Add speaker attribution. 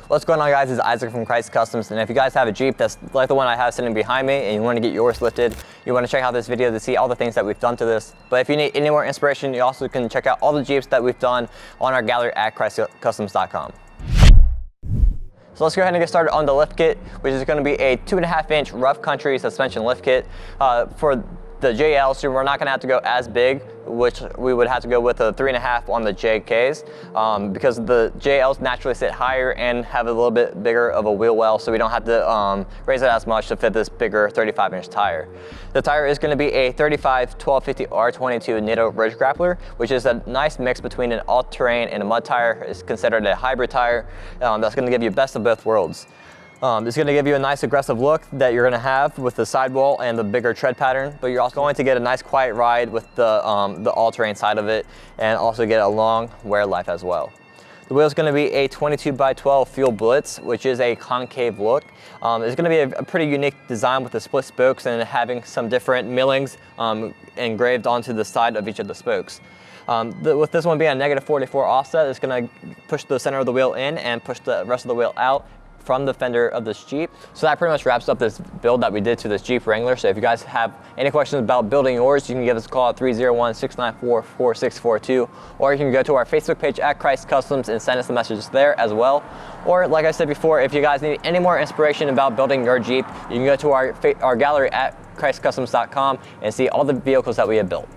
Speaker 1: What's going on, guys? It's Isaac from KRETZ Customs, and if you guys have a Jeep that's like the one I have sitting behind me and you want to get yours lifted, you want to check out this video to see all the things that we've done to this. But if you need any more inspiration, you also can check out all the Jeeps that we've done on our gallery at KRETZcustoms.com. So let's go ahead and get started on the lift kit, which is going to be a 2.5-inch rough country suspension lift kit. For the JL, so we're not going to have to go as big, which we would have to go with a 3.5 on the JKs, because the JLs naturally sit higher and have a little bit bigger of a wheel well, so we don't have to raise it as much to fit this bigger 35-inch tire. The tire is going to be a 35 1250 R22 Nitto Ridge Grappler, which is a nice mix between an all-terrain and a mud tire. It's considered a hybrid tire that's going to give you best of both worlds. It's going to give you a nice aggressive look that you're going to have with the sidewall and the bigger tread pattern, but you're also going to get a nice quiet ride with the all-terrain side of it, and also get a long wear life as well. The wheel is going to be a 22x12 fuel Blitz, which is a concave look. It's going to be a pretty unique design with the split spokes and having some different millings engraved onto the side of each of the spokes. With this one being a -44 offset, it's going to push the center of the wheel in and push the rest of the wheel out from the fender of this Jeep. So that pretty much wraps up this build that we did to this Jeep Wrangler. So if you guys have any questions about building yours, you can give us a call at 301-694-4642, or you can go to our Facebook page at KRETZ Customs and send us a message there as well. Or like I said before, if you guys need any more inspiration about building your Jeep, you can go to our gallery at KRETZcustoms.com and see all the vehicles that we have built.